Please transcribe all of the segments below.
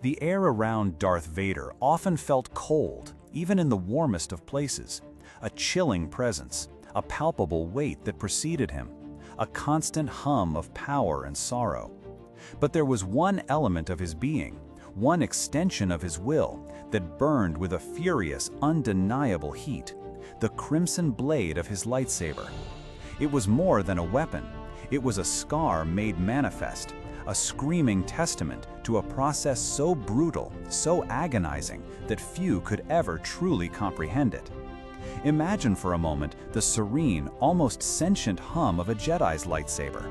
The air around Darth Vader often felt cold, even in the warmest of places. A chilling presence, a palpable weight that preceded him, a constant hum of power and sorrow. But there was one element of his being, one extension of his will, that burned with a furious, undeniable heat: the crimson blade of his lightsaber. It was more than a weapon. It was a scar made manifest, a screaming testament to a process so brutal, so agonizing, that few could ever truly comprehend it. Imagine for a moment the serene, almost sentient hum of a Jedi's lightsaber.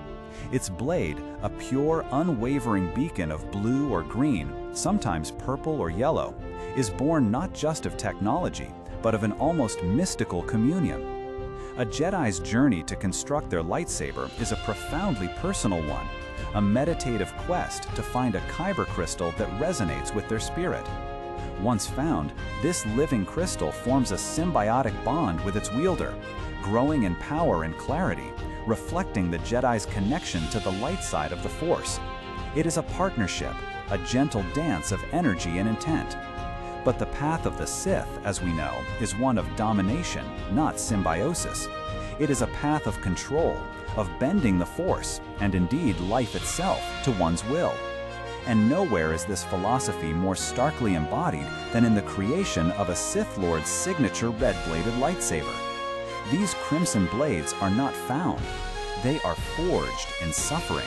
Its blade, a pure, unwavering beacon of blue or green, sometimes purple or yellow, is born not just of technology, but of an almost mystical communion. A Jedi's journey to construct their lightsaber is a profoundly personal one, a meditative quest to find a Kyber crystal that resonates with their spirit. Once found, this living crystal forms a symbiotic bond with its wielder, growing in power and clarity, reflecting the Jedi's connection to the light side of the Force. It is a partnership, a gentle dance of energy and intent. But the path of the Sith, as we know, is one of domination, not symbiosis. It is a path of control, of bending the Force, and indeed life itself, to one's will. And nowhere is this philosophy more starkly embodied than in the creation of a Sith Lord's signature red-bladed lightsaber. These crimson blades are not found. They are forged in suffering,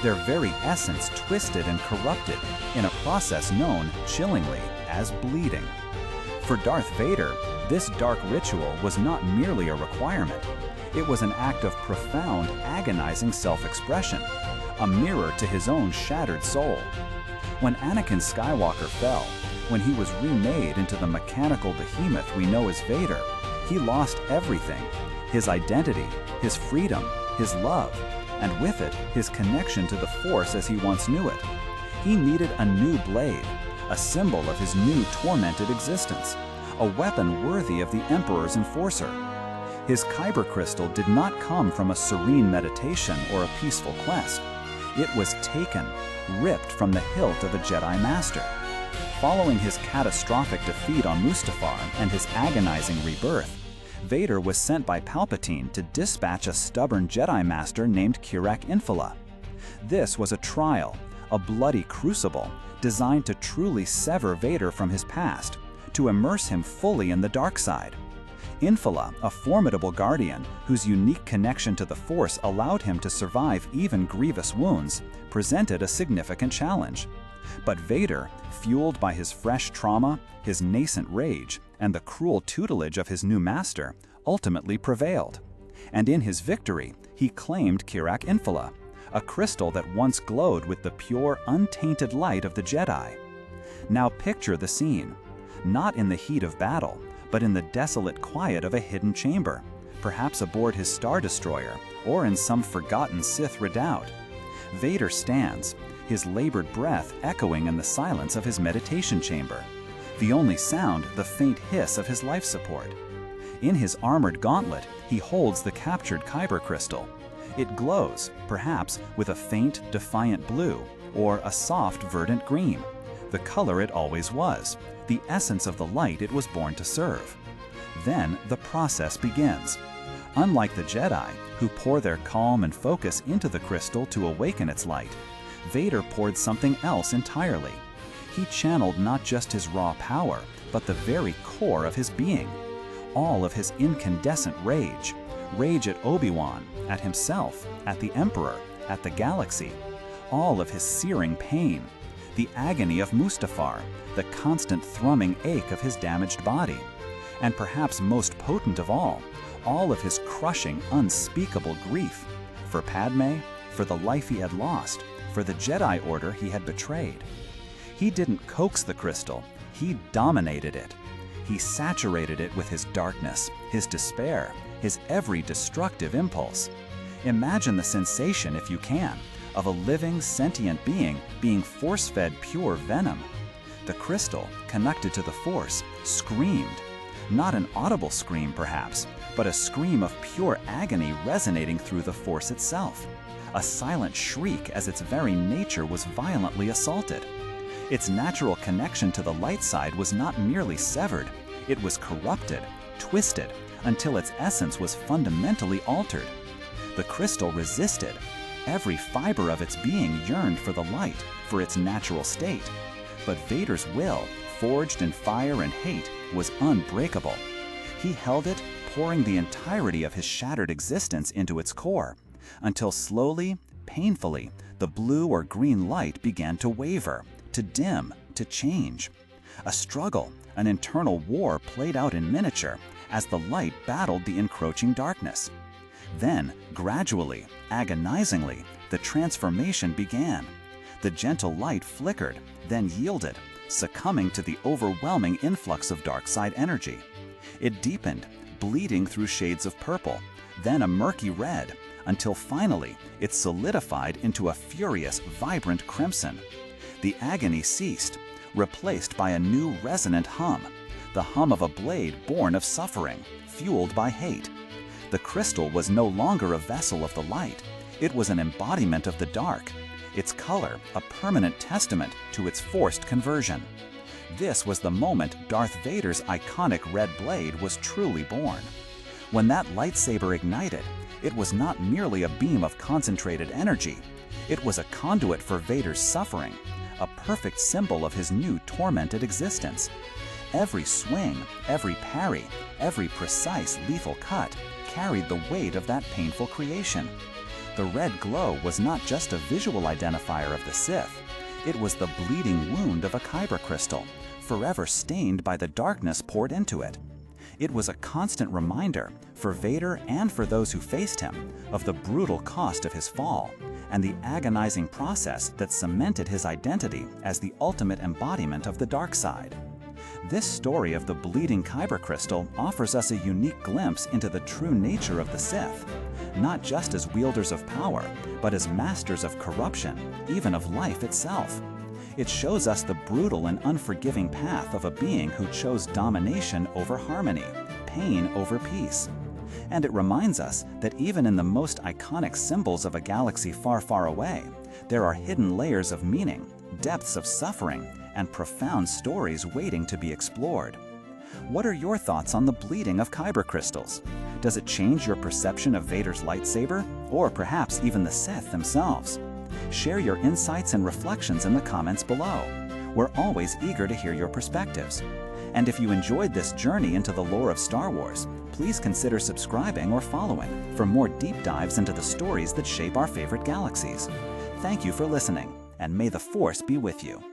their very essence twisted and corrupted in a process known, chillingly, as bleeding. For Darth Vader, this dark ritual was not merely a requirement. It was an act of profound, agonizing self-expression, a mirror to his own shattered soul. When Anakin Skywalker fell, when he was remade into the mechanical behemoth we know as Vader, he lost everything: his identity, his freedom, his love, and with it, his connection to the Force as he once knew it. He needed a new blade, a symbol of his new tormented existence, a weapon worthy of the Emperor's enforcer. His Kyber crystal did not come from a serene meditation or a peaceful quest. It was taken, ripped from the hilt of a Jedi Master. Following his catastrophic defeat on Mustafar and his agonizing rebirth, Vader was sent by Palpatine to dispatch a stubborn Jedi Master named Kirak Infala. This was a trial, a bloody crucible, designed to truly sever Vader from his past, to immerse him fully in the dark side. Infala, a formidable guardian whose unique connection to the Force allowed him to survive even grievous wounds, presented a significant challenge. But Vader, fueled by his fresh trauma, his nascent rage, and the cruel tutelage of his new master, ultimately prevailed. And in his victory, he claimed Kirak Infala, a crystal that once glowed with the pure, untainted light of the Jedi. Now picture the scene, not in the heat of battle, but in the desolate quiet of a hidden chamber, perhaps aboard his Star Destroyer, or in some forgotten Sith redoubt. Vader stands, his labored breath echoing in the silence of his meditation chamber, the only sound the faint hiss of his life support. In his armored gauntlet, he holds the captured Kyber crystal. It glows, perhaps with a faint, defiant blue, or a soft, verdant green, the color it always was, the essence of the light it was born to serve. Then the process begins. Unlike the Jedi, who pour their calm and focus into the crystal to awaken its light, Vader poured something else entirely. He channeled not just his raw power, but the very core of his being. All of his incandescent rage. Rage at Obi-Wan, at himself, at the Emperor, at the galaxy. All of his searing pain. The agony of Mustafar, the constant thrumming ache of his damaged body. And perhaps most potent of all of his crushing, unspeakable grief. For Padme, for the life he had lost, for the Jedi Order he had betrayed. He didn't coax the crystal, he dominated it. He saturated it with his darkness, his despair, his every destructive impulse. Imagine the sensation, if you can, of a living, sentient being force-fed pure venom. The crystal, connected to the Force, screamed. Not an audible scream, perhaps, but a scream of pure agony resonating through the Force itself. A silent shriek as its very nature was violently assaulted. Its natural connection to the light side was not merely severed, it was corrupted, twisted, until its essence was fundamentally altered. The crystal resisted. Every fiber of its being yearned for the light, for its natural state. But Vader's will, forged in fire and hate, was unbreakable. He held it, pouring the entirety of his shattered existence into its core, until slowly, painfully, the blue or green light began to waver, to dim, to change. A struggle, an internal war played out in miniature as the light battled the encroaching darkness. Then, gradually, agonizingly, the transformation began. The gentle light flickered, then yielded, succumbing to the overwhelming influx of dark side energy. It deepened, bleeding through shades of purple, then a murky red, until finally it solidified into a furious, vibrant crimson. The agony ceased, replaced by a new resonant hum, the hum of a blade born of suffering, fueled by hate. The crystal was no longer a vessel of the light, it was an embodiment of the dark, its color a permanent testament to its forced conversion. This was the moment Darth Vader's iconic red blade was truly born. When that lightsaber ignited, it was not merely a beam of concentrated energy, it was a conduit for Vader's suffering, a perfect symbol of his new tormented existence. Every swing, every parry, every precise lethal cut carried the weight of that painful creation. The red glow was not just a visual identifier of the Sith, it was the bleeding wound of a Kyber crystal, forever stained by the darkness poured into it. It was a constant reminder, for Vader and for those who faced him, of the brutal cost of his fall, and the agonizing process that cemented his identity as the ultimate embodiment of the dark side. This story of the bleeding Kyber crystal offers us a unique glimpse into the true nature of the Sith, not just as wielders of power, but as masters of corruption, even of life itself. It shows us the brutal and unforgiving path of a being who chose domination over harmony, pain over peace. And it reminds us that even in the most iconic symbols of a galaxy far, far away, there are hidden layers of meaning, depths of suffering, and profound stories waiting to be explored. What are your thoughts on the bleeding of Kyber crystals? Does it change your perception of Vader's lightsaber, or perhaps even the Sith themselves? Share your insights and reflections in the comments below. We're always eager to hear your perspectives. And if you enjoyed this journey into the lore of Star Wars, please consider subscribing or following for more deep dives into the stories that shape our favorite galaxies. Thank you for listening, and may the Force be with you.